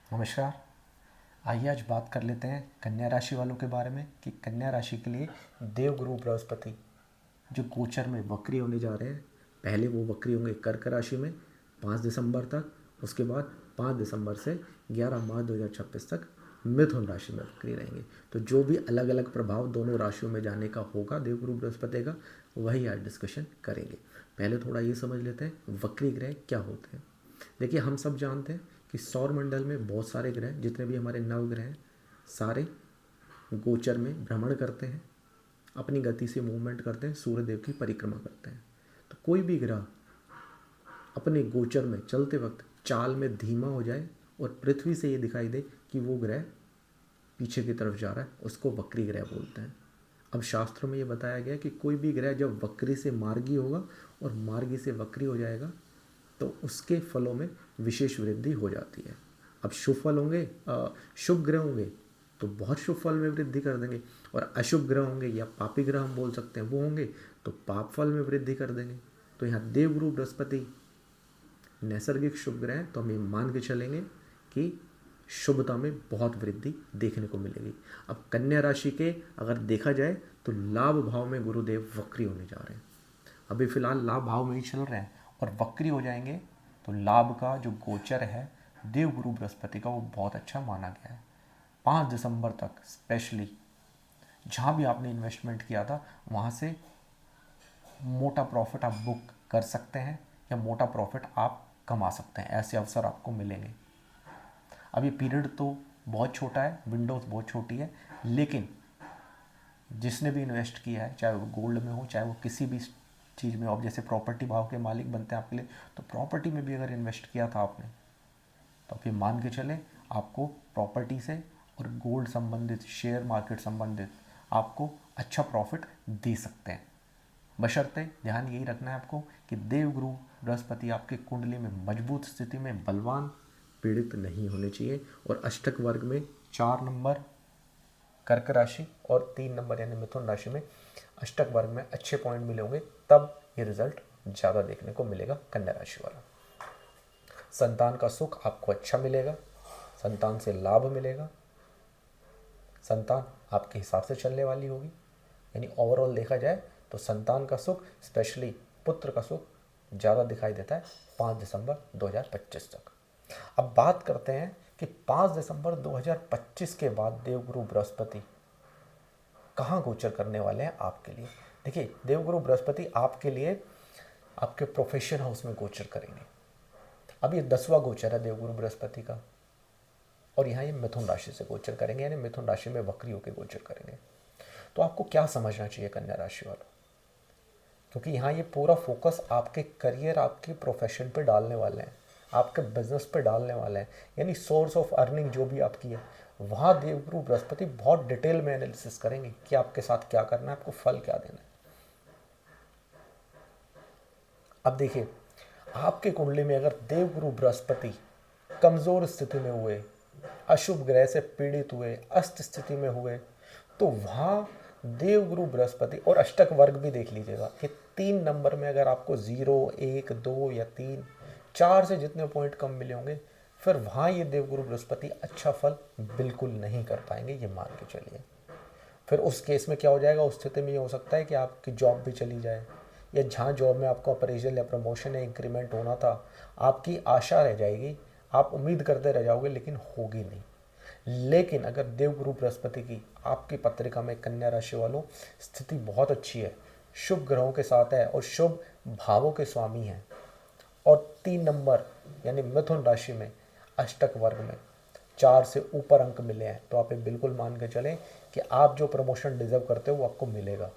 नमस्कार। आइए आज बात कर लेते हैं कन्या राशि वालों के बारे में कि कन्या राशि के लिए देवगुरु बृहस्पति जो गोचर में वक्री होने जा रहे हैं। पहले वो वक्री होंगे कर्क राशि में 5 दिसंबर तक, उसके बाद 5 दिसंबर से 11 मार्च 2026 तक मिथुन राशि में वक्री रहेंगे। तो जो भी अलग अलग प्रभाव दोनों राशियों में जाने का होगा देवगुरु बृहस्पति का, वही आज डिस्कशन करेंगे। पहले थोड़ा ये समझ लेते हैं वक्री ग्रह क्या होते हैं। देखिए, हम सब जानते हैं कि सौर मंडल में बहुत सारे ग्रह, जितने भी हमारे नवग्रह हैं, सारे गोचर में भ्रमण करते हैं, अपनी गति से मूवमेंट करते हैं, सूर्य देव की परिक्रमा करते हैं। तो कोई भी ग्रह अपने गोचर में चलते वक्त चाल में धीमा हो जाए और पृथ्वी से ये दिखाई दे कि वो ग्रह पीछे की तरफ जा रहा है, उसको वक्री ग्रह बोलते हैं। अब शास्त्रों में ये बताया गया कि कोई भी ग्रह जब वक्री से मार्गी होगा और मार्गी से वक्री हो जाएगा तो उसके फलों में विशेष वृद्धि हो जाती है। अब शुभ फल होंगे, शुभ ग्रह होंगे तो बहुत शुभ फल में वृद्धि कर देंगे, और अशुभ ग्रह होंगे या पापी ग्रह हम बोल सकते हैं वो होंगे तो पाप फल में वृद्धि कर देंगे। तो यहाँ देवगुरु बृहस्पति नैसर्गिक शुभ ग्रह हैं, तो हम ये मान के चलेंगे कि शुभता में बहुत वृद्धि देखने को मिलेगी। अब कन्या राशि के अगर देखा जाए तो लाभ भाव में गुरुदेव वक्री होने जा रहे हैं। अभी फिलहाल लाभ भाव में ही चल रहे हैं और वक्री हो जाएंगे तो लाभ का जो गोचर है देवगुरु बृहस्पति का वो बहुत अच्छा माना गया है। 5 दिसंबर तक स्पेशली जहाँ भी आपने इन्वेस्टमेंट किया था वहाँ से मोटा प्रॉफिट आप बुक कर सकते हैं या मोटा प्रॉफिट आप कमा सकते हैं, ऐसे अवसर आपको मिलेंगे। अब ये पीरियड तो बहुत छोटा है, विंडोज बहुत छोटी है, लेकिन जिसने भी इन्वेस्ट किया है, चाहे वो गोल्ड में हो चाहे वो किसी भी चीज़ में, अब जैसे प्रॉपर्टी भाव के मालिक बनते हैं आपके लिए, तो प्रॉपर्टी में भी अगर इन्वेस्ट किया था आपने तो आप ये मान के चले आपको प्रॉपर्टी से और गोल्ड संबंधित, शेयर मार्केट संबंधित आपको अच्छा प्रॉफिट दे सकते हैं। बशर्ते ध्यान यही रखना है आपको कि देवगुरु बृहस्पति आपके कुंडली में मजबूत स्थिति में बलवान पीड़ित नहीं होने चाहिए, और अष्टक वर्ग में 4 नंबर कर्क राशि और 3 नंबर यानी मिथुन राशि में अष्टक वर्ग में अच्छे पॉइंट मिले होंगे, तब ये रिजल्ट ज़्यादा देखने को मिलेगा कन्या राशि वाला। संतान का सुख आपको अच्छा मिलेगा, संतान से लाभ मिलेगा, संतान आपके हिसाब से चलने वाली होगी। यानी ओवरऑल देखा जाए तो संतान का सुख, स्पेशली पुत्र का सुख ज़्यादा दिखाई देता है 5 दिसंबर 2025 तक। अब बात करते हैं कि 5 दिसंबर 2025 के बाद देवगुरु बृहस्पति कहाँ गोचर करने वाले हैं आपके लिए। देखिए, देवगुरु बृहस्पति आपके लिए आपके प्रोफेशन हाउस में गोचर करेंगे। अब ये 10वां गोचर है देवगुरु बृहस्पति का, और यहाँ ये मिथुन राशि से गोचर करेंगे, यानी मिथुन राशि में वक्री होकर गोचर करेंगे। तो आपको क्या समझना चाहिए कन्या राशि वालों, क्योंकि यहाँ ये पूरा फोकस आपके करियर, आपके प्रोफेशन पे डालने वाले हैं, आपके बिजनेस पे डालने वाले हैं, यानी सोर्स ऑफ अर्निंग जो भी आपकी है वहाँ देवगुरु बृहस्पति बहुत डिटेल में एनालिसिस करेंगे कि आपके साथ क्या करना है, आपको फल क्या देना है। अब देखिए, आपके कुंडली में अगर देवगुरु बृहस्पति कमजोर स्थिति में हुए, अशुभ ग्रह से पीड़ित हुए, अस्त स्थिति में हुए, तो वहाँ देवगुरु बृहस्पति और अष्टक वर्ग भी देख लीजिएगा, ये 3 नंबर में अगर आपको 0, 1, 2 या 3, 4 से जितने पॉइंट कम मिले होंगे, फिर वहाँ ये देवगुरु बृहस्पति अच्छा फल बिल्कुल नहीं कर पाएंगे, ये मान के चलिए। फिर उस केस में क्या हो जाएगा, उस स्थिति में ये हो सकता है कि आपकी जॉब भी चली जाए, या जहाँ जॉब में आपको अप्रेजल या प्रमोशन या इंक्रीमेंट होना था, आपकी आशा रह जाएगी, आप उम्मीद करते रह जाओगे लेकिन होगी नहीं। लेकिन अगर देवगुरु बृहस्पति की आपकी पत्रिका में कन्या राशि वालों स्थिति बहुत अच्छी है, शुभ ग्रहों के साथ है और शुभ भावों के स्वामी हैं, और 3 नंबर यानी मिथुन राशि में अष्टक वर्ग में 4 से ऊपर अंक मिले हैं, तो आप ये बिल्कुल मान के चलें कि आप जो प्रमोशन डिजर्व करते हो वो आपको मिलेगा,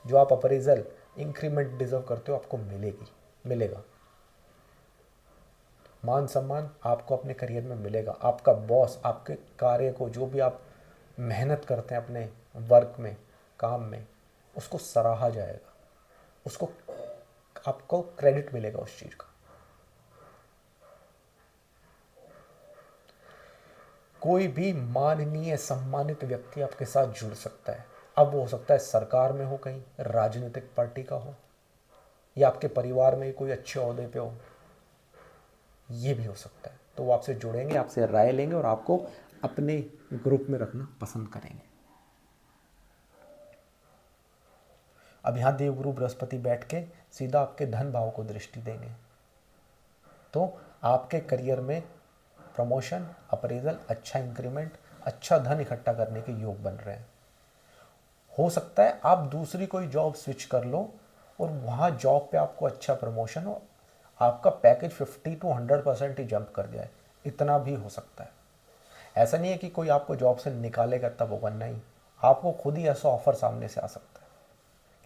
जो आप अप्रेजल इंक्रीमेंट डिजर्व करते हो आपको मिलेगा। मान सम्मान आपको अपने करियर में मिलेगा, आपका बॉस आपके कार्य को, जो भी आप मेहनत करते हैं अपने वर्क में, काम में, उसको सराहा जाएगा, उसको आपको क्रेडिट मिलेगा उस चीज़ का। कोई भी माननीय सम्मानित व्यक्ति आपके साथ जुड़ सकता है। अब वो हो सकता है सरकार में हो, कहीं राजनीतिक पार्टी का हो, या आपके परिवार में कोई अच्छे ओहदे पे हो, ये भी हो सकता है। तो वो आपसे जुड़ेंगे, आपसे राय लेंगे और आपको अपने ग्रुप में रखना पसंद करेंगे। अब यहाँ देवगुरु बृहस्पति बैठ के सीधा आपके धन भाव को दृष्टि देंगे, तो आपके करियर में प्रमोशन, अप्रेजल, अच्छा इंक्रीमेंट, अच्छा धन इकट्ठा करने के योग बन रहे हैं। हो सकता है आप दूसरी कोई जॉब स्विच कर लो और वहाँ जॉब पे आपको अच्छा प्रमोशन हो, आपका पैकेज 50 to 100% ही जंप कर जाए, इतना भी हो सकता है। ऐसा नहीं है कि कोई आपको जॉब से निकालेगा तब होगा, नहीं, आपको खुद ही ऐसा ऑफर सामने से आ सकता है,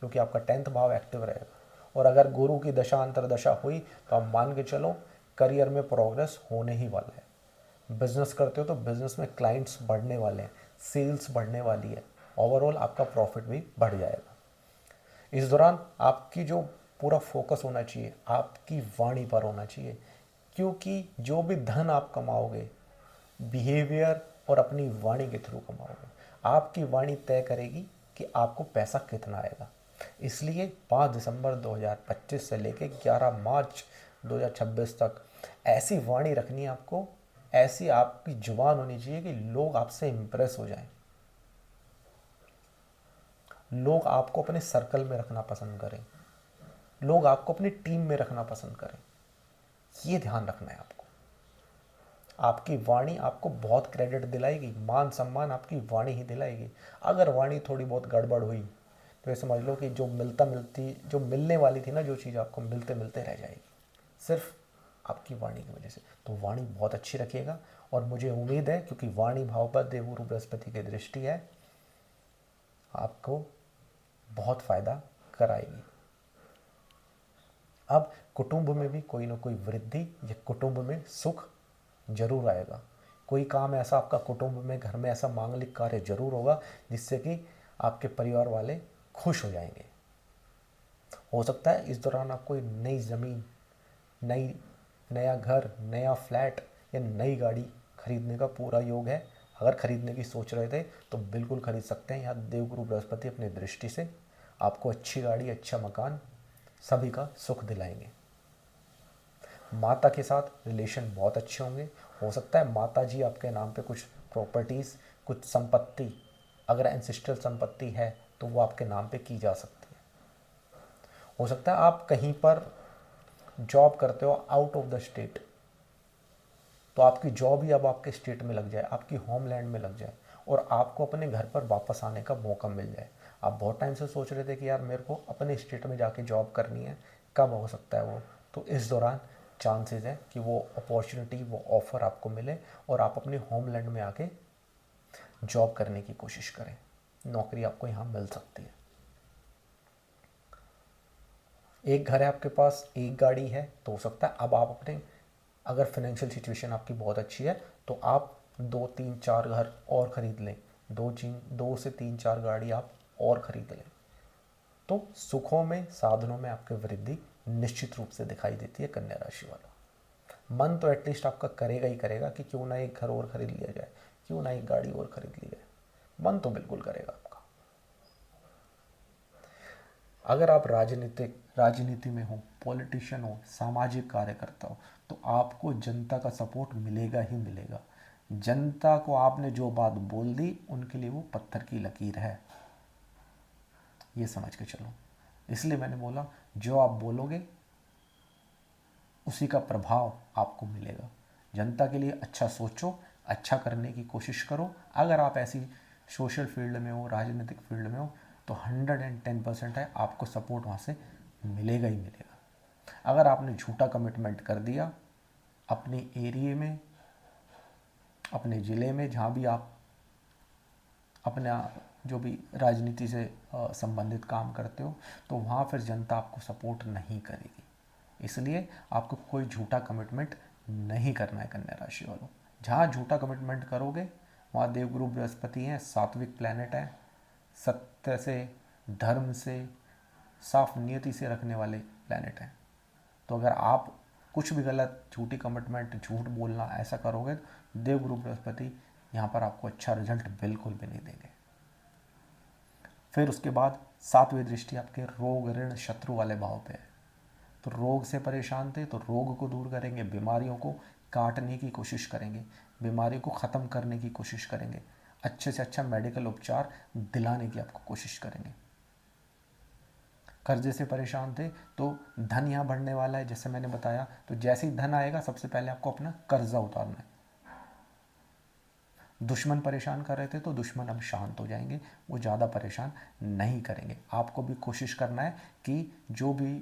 क्योंकि आपका 10th भाव एक्टिव रहेगा। और अगर गुरु की दशा अंतरदशा हुई तो आप मान के चलो करियर में प्रोग्रेस होने ही वाला है। बिजनेस करते हो तो बिजनेस में क्लाइंट्स बढ़ने वाले हैं, सेल्स बढ़ने वाली है, ओवरऑल आपका प्रॉफिट भी बढ़ जाएगा। इस दौरान आपकी जो पूरा फोकस होना चाहिए आपकी वाणी पर होना चाहिए, क्योंकि जो भी धन आप कमाओगे बिहेवियर और अपनी वाणी के थ्रू कमाओगे। आपकी वाणी तय करेगी कि आपको पैसा कितना आएगा। इसलिए 5 दिसंबर 2025 से लेकर 11 मार्च 2026 तक ऐसी वाणी रखनी है आपको, ऐसी आपकी जुबान होनी चाहिए कि लोग आपसे इंप्रेस हो जाएं, लोग आपको अपने सर्कल में रखना पसंद करें, लोग आपको अपनी टीम में रखना पसंद करें। ये ध्यान रखना है आपको। आपकी वाणी आपको बहुत क्रेडिट दिलाएगी, मान सम्मान आपकी वाणी ही दिलाएगी। अगर वाणी थोड़ी बहुत गड़बड़ हुई तो ये समझ लो कि जो मिलने वाली थी ना, जो चीज़ आपको मिलते मिलते रह जाएगी, सिर्फ आपकी वाणी की वजह से। तो वाणी बहुत अच्छी रखिएगा, और मुझे उम्मीद है क्योंकि वाणी भाव पर देवगुरु बृहस्पति की दृष्टि है, आपको बहुत फायदा कराएगी। अब कुटुंब में भी कोई ना कोई वृद्धि या कुटुंब में सुख जरूर आएगा। कोई काम ऐसा आपका कुटुंब में, घर में ऐसा मांगलिक कार्य जरूर होगा जिससे कि आपके परिवार वाले खुश हो जाएंगे। हो सकता है इस दौरान आप कोई नई ज़मीन, नया घर, नया फ्लैट या नई गाड़ी खरीदने का पूरा योग है। अगर खरीदने की सोच रहे थे तो बिल्कुल खरीद सकते हैं। यहाँ देवगुरु बृहस्पति अपनी दृष्टि से आपको अच्छी गाड़ी, अच्छा मकान, सभी का सुख दिलाएंगे। माता के साथ रिलेशन बहुत अच्छे होंगे। हो सकता है माता जी आपके नाम पे कुछ प्रॉपर्टीज़, कुछ संपत्ति, अगर एंसेस्ट्रल संपत्ति है तो वो आपके नाम पे की जा सकती है। हो सकता है आप कहीं पर जॉब करते हो आउट ऑफ द स्टेट, तो आपकी जॉब ही अब आपके स्टेट में लग जाए, आपकी होमलैंड में लग जाए, और आपको अपने घर पर वापस आने का मौका मिल जाए। आप बहुत टाइम से सोच रहे थे कि यार मेरे को अपने स्टेट में जाके जॉब करनी है, कब हो सकता है वो, तो इस दौरान चांसेस है कि वो अपॉर्चुनिटी, वो ऑफ़र आपको मिले और आप अपने होमलैंड में आके जॉब करने की कोशिश करें। नौकरी आपको यहाँ मिल सकती है। एक घर है आपके पास, एक गाड़ी है, तो हो सकता है अब आप अपने, अगर फाइनेंशियल सिचुएशन आपकी बहुत अच्छी है तो आप 2 3 4 घर और ख़रीद लें, 2 से 3 4 गाड़ी आप और ख़रीद लें। तो सुखों में, साधनों में आपकी वृद्धि निश्चित रूप से दिखाई देती है कन्या राशि वालों। मन तो एटलीस्ट आपका करेगा ही करेगा कि क्यों ना एक घर और ख़रीद लिया जाए, क्यों ना एक गाड़ी और ख़रीद ली जाए, मन तो बिल्कुल करेगा आपका। अगर आप राजनीति में हो, पॉलिटिशियन हो, सामाजिक कार्यकर्ता हो, तो आपको जनता का सपोर्ट मिलेगा ही मिलेगा। जनता को आपने जो बात बोल दी उनके लिए वो पत्थर की लकीर है, ये समझ के चलो। इसलिए मैंने बोला जो आप बोलोगे उसी का प्रभाव आपको मिलेगा। जनता के लिए अच्छा सोचो, अच्छा करने की कोशिश करो। अगर आप ऐसी सोशल फील्ड में हो, राजनीतिक फील्ड में हो, तो 110% है, आपको सपोर्ट वहाँ से मिलेगा ही मिलेगा। अगर आपने झूठा कमिटमेंट कर दिया अपने एरिया में, अपने ज़िले में, जहाँ भी आप अपना जो भी राजनीति से संबंधित काम करते हो, तो वहाँ फिर जनता आपको सपोर्ट नहीं करेगी। इसलिए आपको कोई झूठा कमिटमेंट नहीं करना है कन्या राशि वालों। जहाँ झूठा कमिटमेंट करोगे वहाँ देवगुरु बृहस्पति हैं, सात्विक प्लैनेट है, सत्य से, धर्म से, साफ नियति से रखने वाले प्लैनेट हैं। तो अगर आप कुछ भी गलत, झूठी कमिटमेंट, झूठ बोलना ऐसा करोगे तो देवगुरु बृहस्पति यहाँ पर आपको अच्छा रिजल्ट बिल्कुल भी नहीं देंगे। फिर उसके बाद 7वीं दृष्टि आपके रोग, ऋण, शत्रु वाले भाव पे है। तो रोग से परेशान थे तो रोग को दूर करेंगे, बीमारियों को काटने की कोशिश करेंगे, बीमारी को ख़त्म करने की कोशिश करेंगे, अच्छे से अच्छा मेडिकल उपचार दिलाने की आपको कोशिश करेंगे। कर्जे से परेशान थे तो धन यहाँ बढ़ने वाला है, जैसे मैंने बताया। तो जैसे ही धन आएगा सबसे पहले आपको अपना कर्जा उतारना है। दुश्मन परेशान कर रहे थे तो दुश्मन अब शांत हो जाएंगे, वो ज़्यादा परेशान नहीं करेंगे। आपको भी कोशिश करना है कि जो भी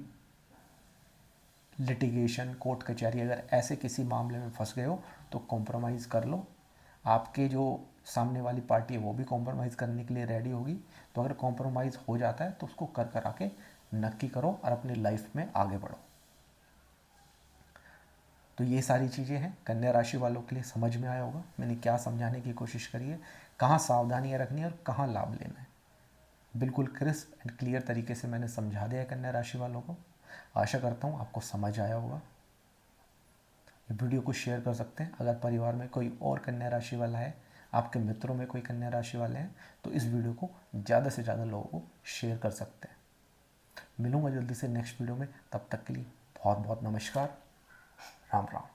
लिटिगेशन, कोर्ट कचहरी, अगर ऐसे किसी मामले में फंस गए हो तो कॉम्प्रोमाइज़ कर लो। आपके जो सामने वाली पार्टी है वो भी कॉम्प्रोमाइज़ करने के लिए रेडी होगी। तो अगर कॉम्प्रोमाइज़ हो जाता है तो उसको कर आके नक्की करो और अपनी लाइफ में आगे बढ़ो। तो ये सारी चीज़ें हैं, कन्या राशि वालों के लिए समझ में आया होगा मैंने क्या समझाने की कोशिश करी है, कहाँ सावधानियाँ रखनी है और कहाँ लाभ लेना है। बिल्कुल क्रिस्प एंड क्लियर तरीके से मैंने समझा दिया है कन्या राशि वालों को। आशा करता हूँ आपको समझ आया होगा। ये वीडियो को शेयर कर सकते हैं। अगर परिवार में कोई और कन्या राशि वाला है, आपके मित्रों में कोई कन्या राशि वाले हैं, तो इस वीडियो को ज़्यादा से ज़्यादा लोगों को शेयर कर सकते हैं। मिलूंगा जल्दी से नेक्स्ट वीडियो में, तब तक के लिए बहुत बहुत नमस्कार, राम राम।